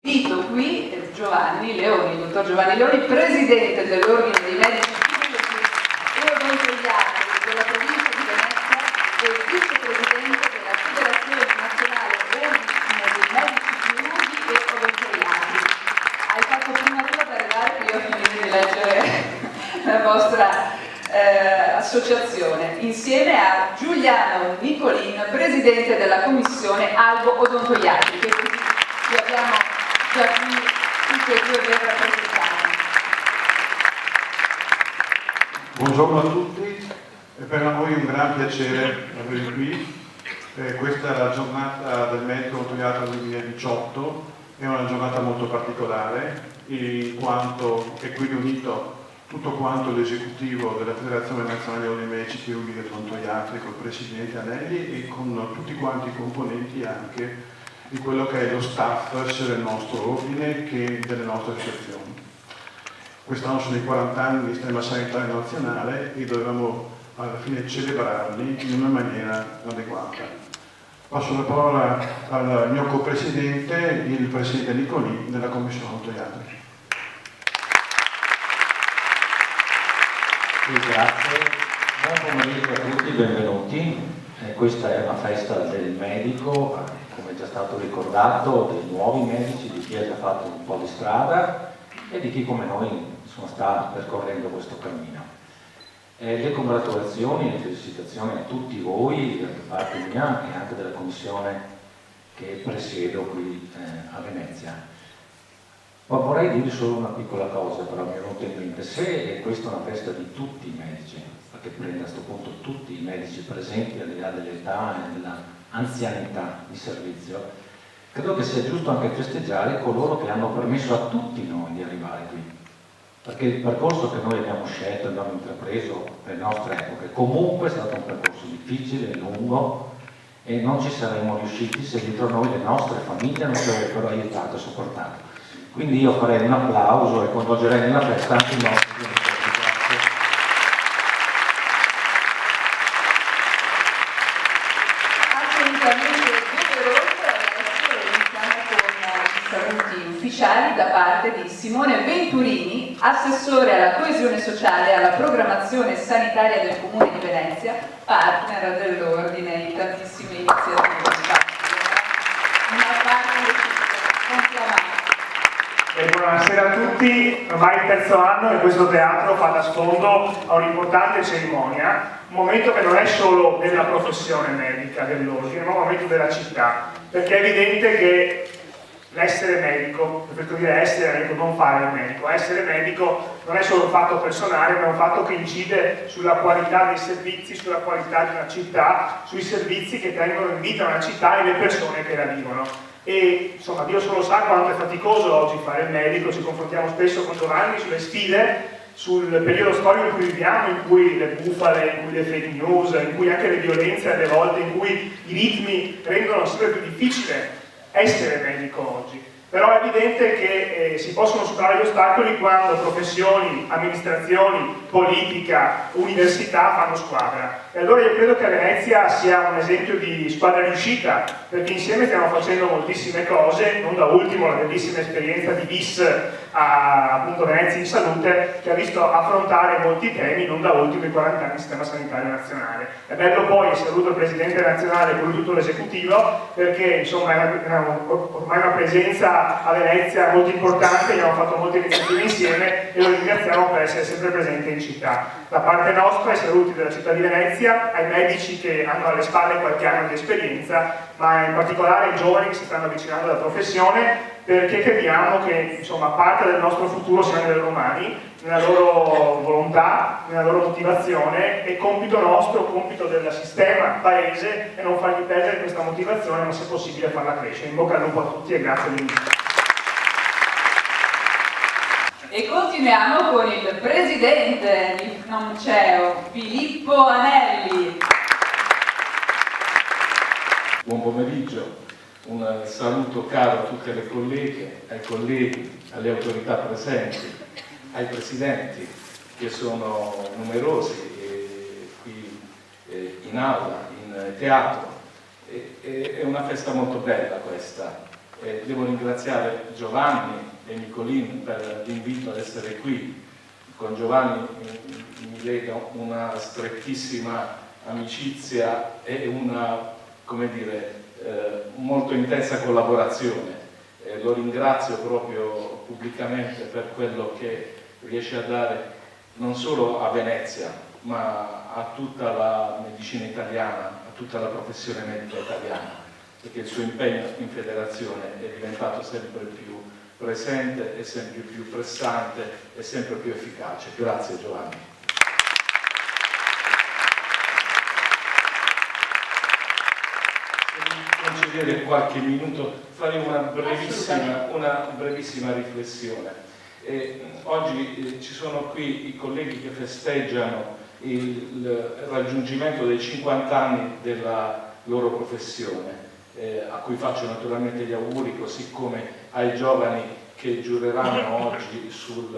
Invito qui Giovanni Leoni, il dottor Giovanni Leoni, presidente dell'Ordine dei Medici Chirurghi e Odontoiatri della provincia di Venezia e vicepresidente della Federazione Nazionale Ordine dei Medici Chirurghi e Odontoiatri. Hai fatto prima tu ad arrivare, io ho finito di leggere la vostra associazione, insieme a Giuliano Nicolin, presidente della commissione Albo Odontoiatri, che vi abbiamo già qui tutti e due ben rappresentati. Buongiorno a tutti, è per noi un gran piacere avervi qui. Questa è la giornata del medico odontoiatra 2018, è una giornata molto particolare in quanto è qui riunito tutto quanto l'esecutivo della Federazione Nazionale dei Medici Chirurghi e Odontoiatri col presidente Anelli e con tutti quanti i componenti anche di quello che è lo staff sia del nostro ordine che delle nostre associazioni. Quest'anno sono i 40 anni del sistema sanitario nazionale e dovevamo alla fine celebrarli in una maniera adeguata. Passo la parola al mio copresidente, il presidente Nicolin della Commissione Odontoiatri. Grazie, buon pomeriggio a tutti, benvenuti. Questa è una festa del medico, come è già stato ricordato, dei nuovi medici, di chi ha già fatto un po' di strada e di chi come noi sta percorrendo questo cammino. Le congratulazioni e le felicitazioni a tutti voi, da parte mia e anche della commissione che presiedo qui a Venezia. Ma vorrei dirvi solo una piccola cosa, però mi è venuta in mente. Se questa è una festa di tutti i medici, perché prende a questo punto tutti i medici presenti, al di là dell'età e dell'anzianità di servizio, credo che sia giusto anche festeggiare coloro che hanno permesso a tutti noi di arrivare qui. Perché il percorso che noi abbiamo scelto, abbiamo intrapreso nelle nostre epoche, comunque è stato un percorso difficile, lungo, e non ci saremmo riusciti se dietro noi le nostre famiglie non ci avrebbero aiutato e supportato. Quindi io farei un applauso e coinvolgerei nella festa anche i nostri genitori. Grazie. Assolutamente doveroso, adesso iniziamo con i saluti ufficiali da parte di Simone Venturini, assessore alla coesione sociale e alla programmazione sanitaria del Comune di Venezia, partner dell'Ordine in tantissime iniziative. Una partner conclamata. Buonasera a tutti, ormai il terzo anno e questo teatro fa da sfondo a un'importante cerimonia, un momento che non è solo della professione medica dell'ordine, ma un momento della città, perché è evidente che l'essere medico, preferisco dire essere medico, non fare il medico, essere medico non è solo un fatto personale, ma è un fatto che incide sulla qualità dei servizi, sulla qualità di una città, sui servizi che tengono in vita una città e le persone che la vivono. E insomma Dio solo sa quanto è faticoso oggi fare il medico, ci confrontiamo spesso con Giovanni sulle sfide, sul periodo storico in cui viviamo, in cui le bufale, in cui le fake news, in cui anche le violenze alle volte, in cui i ritmi rendono sempre più difficile essere medico oggi. Però è evidente che si possono superare gli ostacoli quando professioni, amministrazioni, politica, università fanno squadra. E allora io credo che Venezia sia un esempio di squadra riuscita, perché insieme stiamo facendo moltissime cose, non da ultimo la bellissima esperienza di VIS a appunto Venezia in Salute, che ha visto affrontare molti temi, non da ultimo i 40 anni del sistema sanitario nazionale. È bello poi, e saluto il Presidente nazionale e tutto l'esecutivo, perché insomma è ormai una presenza a Venezia molto importante, abbiamo fatto molte iniziative insieme e lo ringraziamo per essere sempre presente in città. Da parte nostra i saluti della città di Venezia, ai medici che hanno alle spalle qualche anno di esperienza, ma in particolare ai giovani che si stanno avvicinando alla professione, perché crediamo che insomma parte del nostro futuro sia nelle loro mani, nella loro volontà, nella loro motivazione, e compito nostro, compito del sistema paese è non fargli perdere questa motivazione, ma se possibile farla crescere. In bocca al lupo a tutti e grazie all'invito. E continuiamo con il presidente di FNOMCEO, Filippo Anelli. Buon pomeriggio, un saluto caro a tutte le colleghe, ai colleghi, alle autorità presenti, ai presidenti che sono numerosi qui in aula, in teatro. È una festa molto bella questa, Devo ringraziare Giovanni e Nicolin per l'invito ad essere qui. Con Giovanni mi lega una strettissima amicizia e una, come dire, molto intensa collaborazione. Lo ringrazio proprio pubblicamente per quello che riesce a dare non solo a Venezia, ma a tutta la medicina italiana, a tutta la professione medica italiana, perché il suo impegno in federazione è diventato sempre più presente, è sempre più pressante e sempre più efficace. Grazie Giovanni. Concedere qualche minuto, farei una brevissima riflessione. Oggi ci sono qui i colleghi che festeggiano il raggiungimento dei 50 anni della loro professione, a cui faccio naturalmente gli auguri, così come ai giovani che giureranno oggi su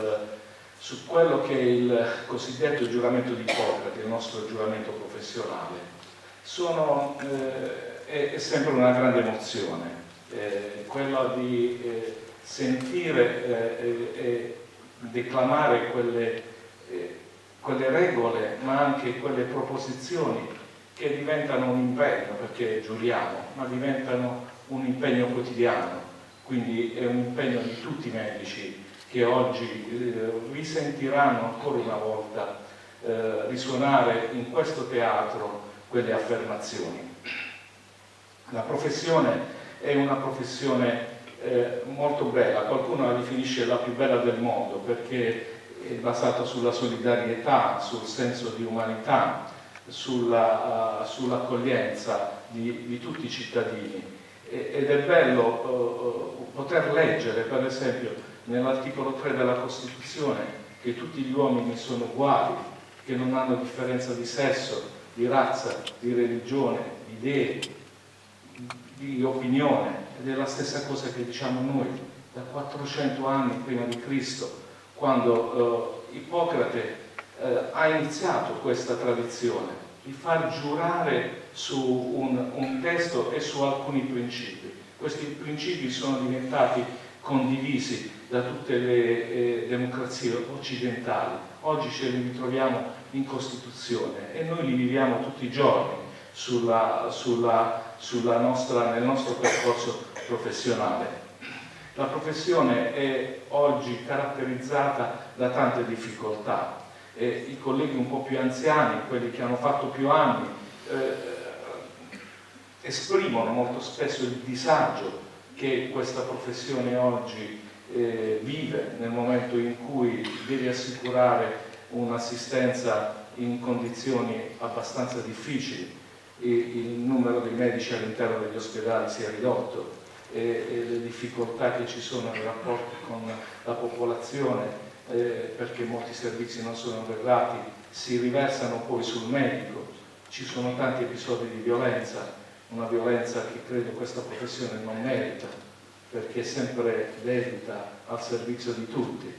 quello che è il cosiddetto giuramento di Ippocrate, il nostro giuramento professionale. È sempre una grande emozione, quella di sentire e declamare quelle regole, ma anche quelle proposizioni che diventano un impegno, perché giuriamo, ma diventano un impegno quotidiano. Quindi è un impegno di tutti i medici che oggi risentiranno ancora una volta risuonare in questo teatro quelle affermazioni. La professione è una professione molto bella, qualcuno la definisce la più bella del mondo perché è basata sulla solidarietà, sul senso di umanità, sull'accoglienza di tutti i cittadini. Ed è bello poter leggere, per esempio, nell'articolo 3 della Costituzione che tutti gli uomini sono uguali, che non hanno differenza di sesso, di razza, di religione, di idee, di opinione. Ed è la stessa cosa che diciamo noi da 400 anni prima di Cristo, quando Ippocrate ha iniziato questa tradizione di far giurare su un testo e su alcuni principi. Questi principi sono diventati condivisi da tutte le democrazie occidentali. Oggi ce li ritroviamo in Costituzione e noi li viviamo tutti i giorni nel nostro percorso professionale. La professione è oggi caratterizzata da tante difficoltà. I colleghi un po' più anziani, quelli che hanno fatto più anni, esprimono molto spesso il disagio che questa professione oggi vive nel momento in cui deve assicurare un'assistenza in condizioni abbastanza difficili. Il numero dei medici all'interno degli ospedali si è ridotto e le difficoltà che ci sono nei rapporti con la popolazione, perché molti servizi non sono erogati, si riversano poi sul medico. Ci sono tanti episodi di violenza, una violenza che credo questa professione non merita, perché è sempre dedita al servizio di tutti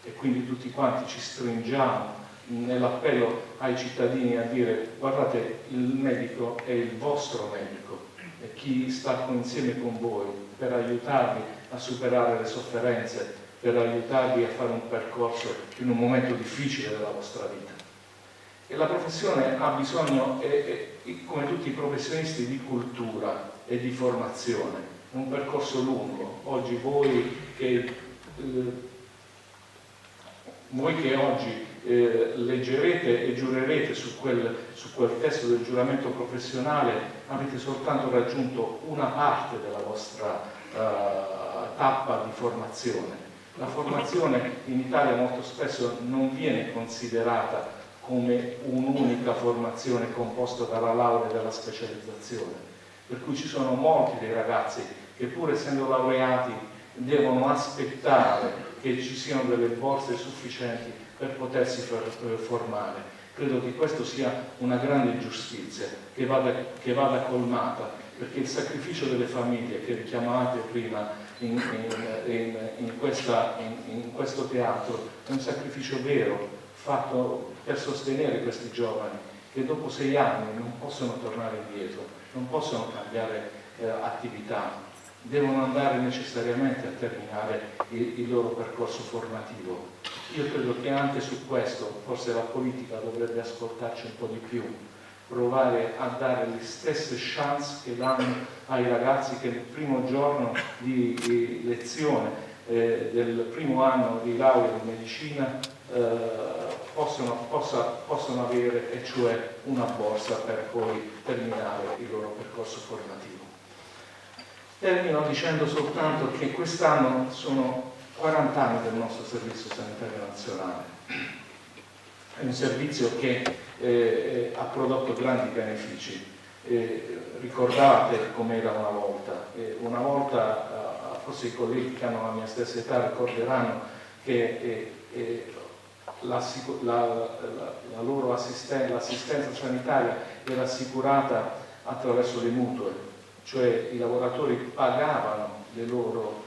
e quindi tutti quanti ci stringiamo nell'appello ai cittadini a dire: guardate, il medico è il vostro medico, è chi sta insieme con voi per aiutarvi a superare le sofferenze, per aiutarvi a fare un percorso in un momento difficile della vostra vita. E la professione ha bisogno, come tutti i professionisti, di cultura e di formazione. È un percorso lungo. Oggi voi che oggi leggerete e giurerete su quel testo del giuramento professionale avete soltanto raggiunto una parte della vostra tappa di formazione. La formazione in Italia molto spesso non viene considerata come un'unica formazione composta dalla laurea e dalla specializzazione, per cui ci sono molti dei ragazzi che pur essendo laureati devono aspettare che ci siano delle borse sufficienti per potersi formare. Credo che questo sia una grande ingiustizia che vada colmata, perché il sacrificio delle famiglie che richiamavate prima in questo teatro è un sacrificio vero, fatto per sostenere questi giovani che dopo 6 anni non possono tornare indietro, non possono cambiare attività. devono andare necessariamente a terminare il loro percorso formativo. Io credo che anche su questo forse la politica dovrebbe ascoltarci un po' di più, provare a dare le stesse chance che danno ai ragazzi che nel primo giorno di lezione del primo anno di laurea in medicina possono avere, e cioè una borsa per poi terminare il loro percorso formativo. Termino dicendo soltanto che quest'anno sono 40 anni del nostro Servizio Sanitario Nazionale. È un servizio che ha prodotto grandi benefici. Ricordate com'era una volta. Una volta, forse i colleghi che hanno la mia stessa età ricorderanno che l'assistenza sanitaria era assicurata attraverso le mutue, cioè i lavoratori pagavano le loro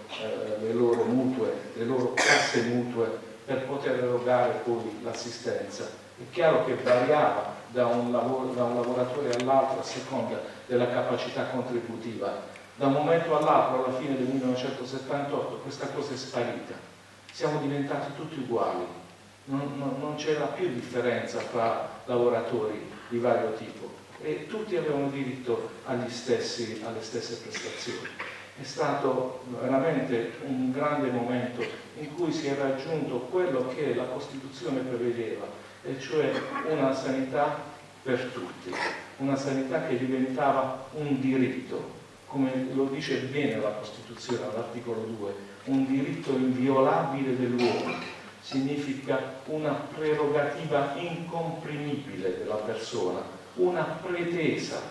mutue, le loro casse mutue per poter erogare poi l'assistenza. È chiaro che variava da un lavoratore all'altro a seconda della capacità contributiva. Da un momento all'altro, alla fine del 1978, questa cosa è sparita. Siamo diventati tutti uguali, non c'era più differenza tra lavoratori di vario tipo e tutti avevano diritto alle stesse prestazioni. È stato veramente un grande momento in cui si è raggiunto quello che la Costituzione prevedeva, e cioè una sanità per tutti, una sanità che diventava un diritto. Come lo dice bene la Costituzione all'articolo 2, un diritto inviolabile dell'uomo, significa una prerogativa incomprimibile della persona, una pretesa.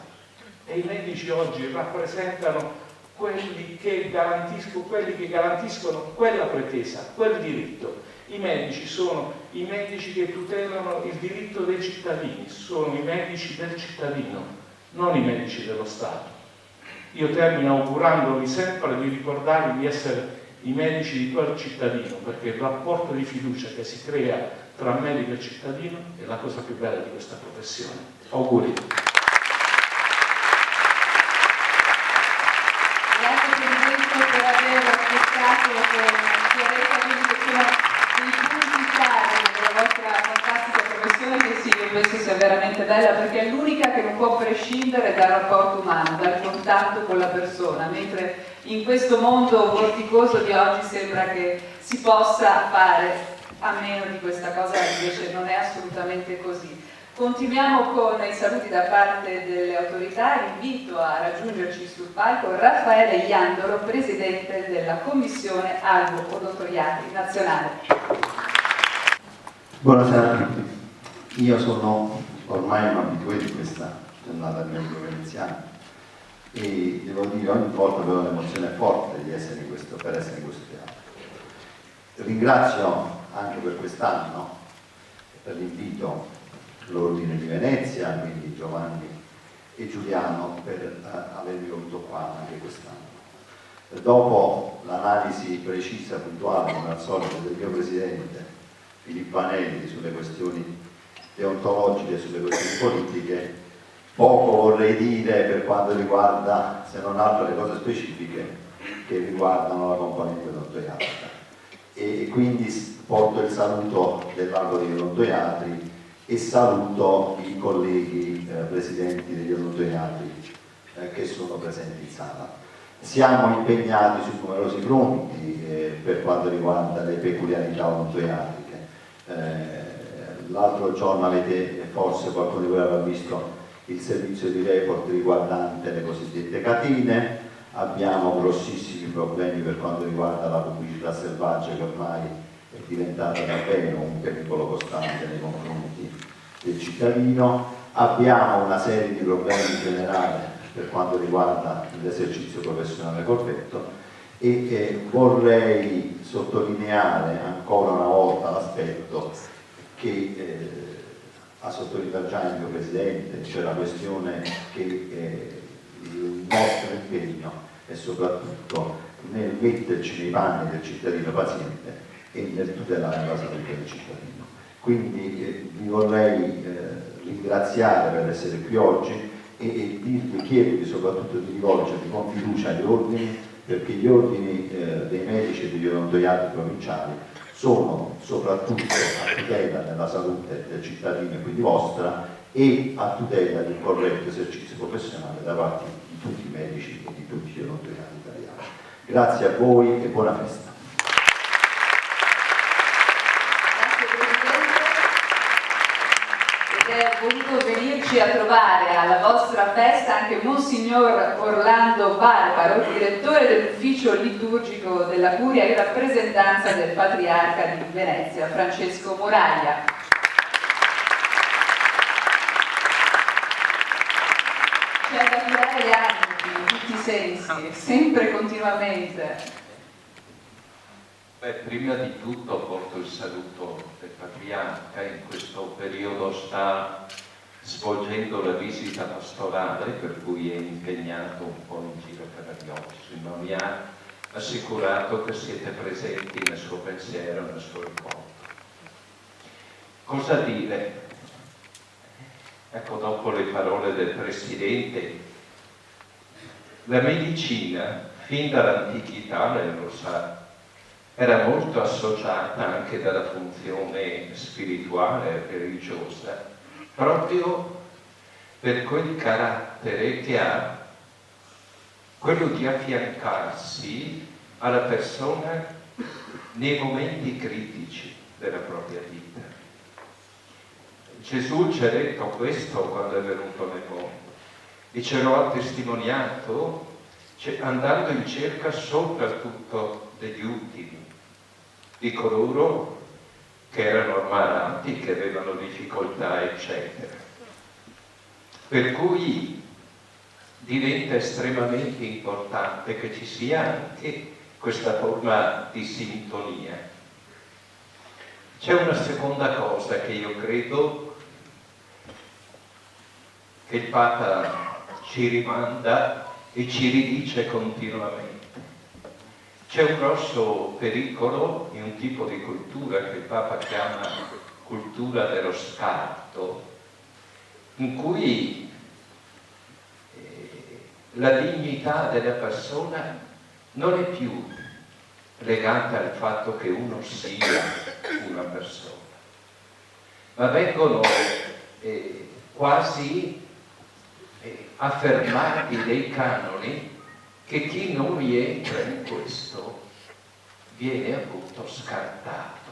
E i medici oggi rappresentano quelli che garantiscono quella pretesa, quel diritto. I medici sono i medici che tutelano il diritto dei cittadini, sono i medici del cittadino, non i medici dello Stato. Io termino augurandovi sempre di ricordarvi di essere i medici di quel cittadino, perché il rapporto di fiducia che si crea tra medico e cittadino è la cosa più bella di questa professione. Auguri. Grazie Presidente per aver spiegato con chiarezza quelli che sono dei punti chiari della vostra fantastica professione, che sì, io penso sia veramente bella, perché è l'unica che non può prescindere dal rapporto umano, dal contatto con la persona, mentre in questo mondo vorticoso di oggi sembra che si possa fare a meno di questa cosa, invece non è assolutamente così. Continuiamo con i saluti da parte delle autorità. Invito a raggiungerci sul palco Raffaele Iandolo, Presidente della Commissione Albo Odontoiatri Nazionale. Buonasera a tutti. Io sono ormai un abitué di questa giornata medico-veneziana e devo dire ogni volta avevo un'emozione forte di essere per essere in questo teatro. Ringrazio anche per quest'anno, per l'invito, l'Ordine di Venezia, quindi Giovanni e Giuliano, per avermi voluto qua anche quest'anno. Dopo l'analisi precisa, puntuale, come al solito, del mio Presidente Filippo Anelli sulle questioni deontologiche e sulle questioni politiche, poco vorrei dire per quanto riguarda, se non altro, le cose specifiche che riguardano la componente odontoiatrica. E quindi porto il saluto dell'Albo degli Odontoiatri e saluto i colleghi presidenti degli odontoiatri che sono presenti in sala. Siamo impegnati su numerosi fronti per quanto riguarda le peculiarità odontoiatriche. L'altro giorno forse qualcuno di voi avrà visto il servizio di report riguardante le cosiddette catine. Abbiamo grossissimi problemi per quanto riguarda la pubblicità selvaggia, che ormai è diventata davvero un pericolo costante nei confronti del cittadino. Abbiamo una serie di problemi in generale per quanto riguarda l'esercizio professionale corretto e vorrei sottolineare ancora una volta l'aspetto che ha sottolineato già il mio Presidente, cioè la questione che il nostro impegno è soprattutto nel metterci nei panni del cittadino paziente e nel tutelare la salute del cittadino. Quindi vi vorrei ringraziare per essere qui oggi e chiedervi soprattutto di rivolgervi con fiducia agli ordini perché gli ordini dei medici e degli odontoiatri provinciali sono soprattutto a tutela della salute del cittadino e quindi vostra e a tutela di un corretto esercizio professionale da parte di tutti i medici e di tutti gli odontoiatri italiani. Grazie a voi e buona festa. È voluto venirci a trovare alla vostra festa anche Monsignor Orlando Barbaro, direttore dell'ufficio liturgico della Curia in rappresentanza del Patriarca di Venezia, Francesco Moraglia. C'è da curare le anime in tutti i sensi, sempre e continuamente. Beh, prima di tutto porto il saluto del Patriarca, in questo periodo sta svolgendo la visita pastorale per cui è impegnato un po' in giro per la diocesi, ma mi ha assicurato che siete presenti nel suo pensiero, nel suo ricordo. Cosa dire? Ecco, dopo le parole del Presidente, la medicina, fin dall'antichità, lei lo sa, era molto associata anche dalla funzione spirituale e religiosa, proprio per quel carattere che ha, quello di affiancarsi alla persona nei momenti critici della propria vita. Gesù ci ha detto questo quando è venuto nel mondo e ce lo ha testimoniato andando in cerca soprattutto degli ultimi, di coloro che erano ammalati, che avevano difficoltà, eccetera. Per cui diventa estremamente importante che ci sia anche questa forma di sintonia. C'è una seconda cosa che io credo che il Papa ci rimanda e ci ridice continuamente. C'è un grosso pericolo in un tipo di cultura che il Papa chiama cultura dello scarto, in cui la dignità della persona non è più legata al fatto che uno sia una persona, ma vengono quasi affermati dei canoni che chi non rientra in questo viene appunto scartato.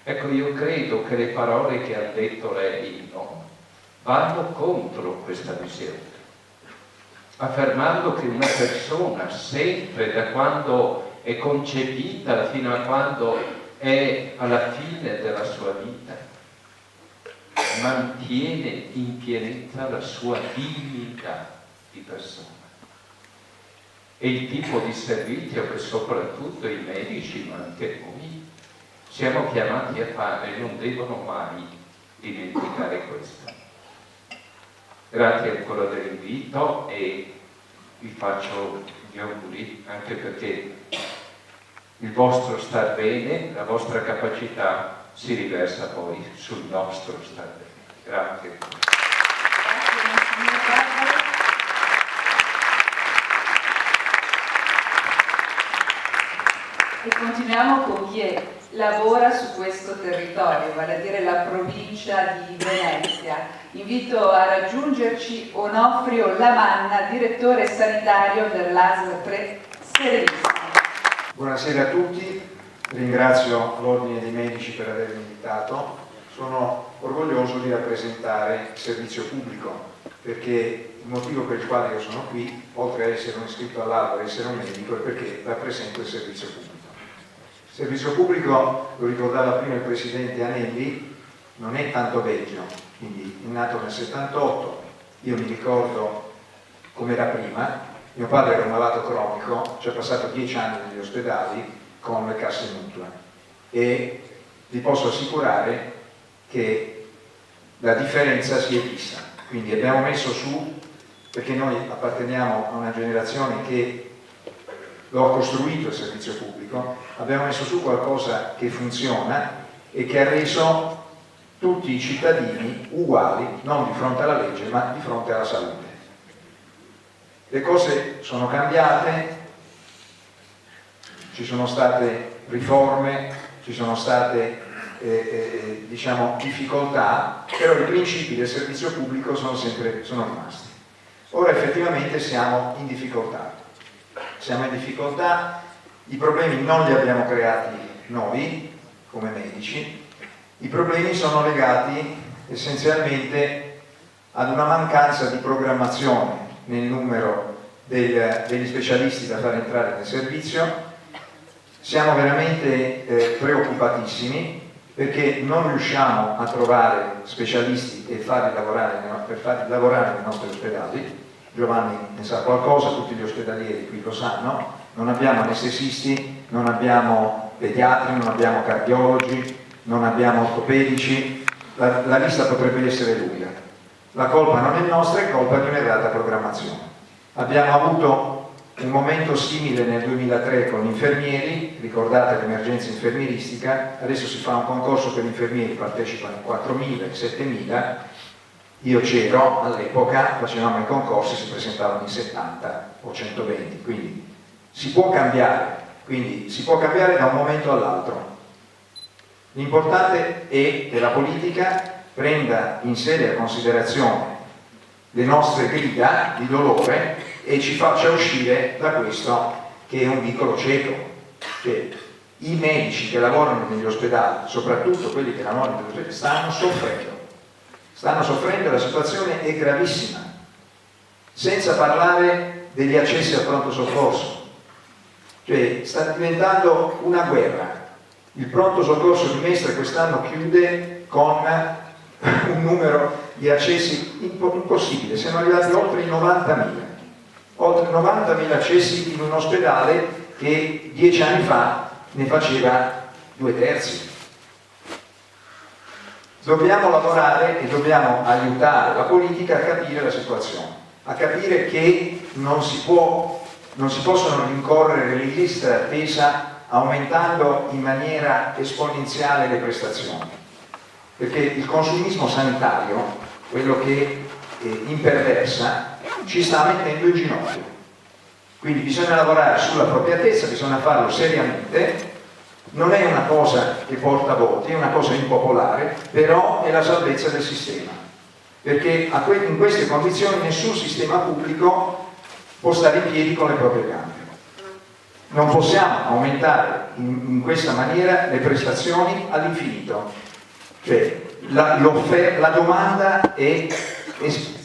Ecco, io credo che le parole che ha detto lei vanno contro questa visione, affermando che una persona sempre da quando è concepita fino a quando è alla fine della sua vita mantiene in pienezza la sua dignità di persona. E il tipo di servizio che soprattutto i medici, ma anche noi, siamo chiamati a fare, non devono mai dimenticare questo. Grazie ancora dell'invito e vi faccio gli auguri, anche perché il vostro star bene, la vostra capacità si riversa poi sul nostro star bene. Grazie. E continuiamo con chi lavora su questo territorio, vale a dire la provincia di Venezia. Invito a raggiungerci Onofrio Lamanna, direttore sanitario dell'ASL 3 Serenissimo. Buonasera a tutti, ringrazio l'Ordine dei Medici per avermi invitato. Sono orgoglioso di rappresentare il servizio pubblico, perché il motivo per il quale io sono qui, oltre a essere un iscritto all'albo e essere un medico, è perché rappresento il servizio pubblico. Il servizio pubblico, lo ricordava prima il Presidente Anelli, non è tanto vecchio, quindi è nato nel 78, io mi ricordo come era prima, mio padre era un malato cronico, ci ha passato 10 anni negli ospedali con le casse mutua e vi posso assicurare che la differenza si è vista, quindi abbiamo messo su, perché noi apparteniamo a una generazione che lo ha costruito il servizio pubblico, abbiamo messo su qualcosa che funziona e che ha reso tutti i cittadini uguali, non di fronte alla legge, ma di fronte alla salute. Le cose sono cambiate, ci sono state riforme, ci sono state diciamo, difficoltà, però i principi del servizio pubblico sono rimasti. Ora effettivamente siamo in difficoltà. Siamo in difficoltà, i problemi non li abbiamo creati noi come medici, i problemi sono legati essenzialmente ad una mancanza di programmazione nel numero degli specialisti da far entrare nel servizio. Siamo veramente preoccupatissimi perché non riusciamo a trovare specialisti e per farli lavorare nei nostri ospedali. Giovanni ne sa qualcosa, tutti gli ospedalieri qui lo sanno, non abbiamo anestesisti, non abbiamo pediatri, non abbiamo cardiologi, non abbiamo ortopedici, la lista potrebbe essere lunga. La colpa non è nostra, è colpa di un'errata programmazione. Abbiamo avuto un momento simile nel 2003 con gli infermieri, ricordate l'emergenza infermieristica, adesso si fa un concorso per gli infermieri, partecipano 4.000, 7.000, io c'ero all'epoca, facevamo i concorsi, si presentavano in 70 o 120, quindi si può cambiare da un momento all'altro. L'importante è che la politica prenda in seria considerazione le nostre grida di dolore e ci faccia uscire da questo che è un vicolo cieco. Cioè, i medici che lavorano negli ospedali, soprattutto quelli che lavorano negli ospedali, stanno soffrendo e la situazione è gravissima, senza parlare degli accessi al pronto soccorso. Cioè, sta diventando una guerra. Il pronto soccorso di Mestre quest'anno chiude con un numero di accessi impossibile, siamo arrivati oltre i 90.000. Oltre 90.000 accessi in un ospedale che 10 anni fa ne faceva 2/3. Dobbiamo lavorare e dobbiamo aiutare la politica a capire la situazione, a capire che non si possono rincorrere le liste d'attesa aumentando in maniera esponenziale le prestazioni, perché il consumismo sanitario, quello che imperversa, ci sta mettendo in ginocchio. Quindi bisogna lavorare sulla appropriatezza, bisogna farlo seriamente, non è una cosa che porta voti, è una cosa impopolare, però è la salvezza del sistema, perché in queste condizioni nessun sistema pubblico può stare in piedi con le proprie gambe. Non possiamo aumentare in questa maniera le prestazioni all'infinito, cioè la domanda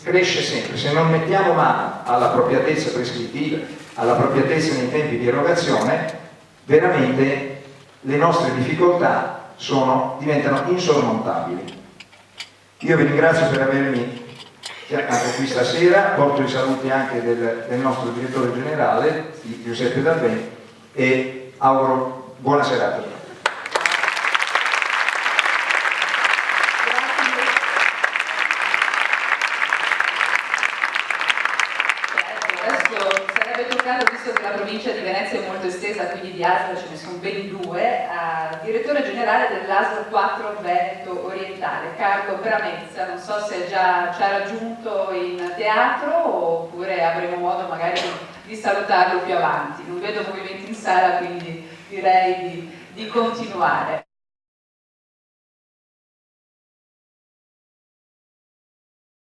cresce sempre. Se non mettiamo mano all'appropriatezza prescrittiva, all'appropriatezza nei tempi di erogazione, veramente le nostre difficoltà diventano insormontabili. Io vi ringrazio per avermi chiamato qui stasera, porto i saluti anche del nostro direttore generale, Giuseppe Dalben, e auguro buona serata a tutti. Visto che la provincia di Venezia è molto estesa, quindi di ASL ce ne sono ben due, direttore generale dell'ASL 4 Veneto Orientale, Carlo Bramezza, non so se ci ha raggiunto in teatro oppure avremo modo magari di salutarlo più avanti. Non vedo movimenti in sala, quindi direi di continuare.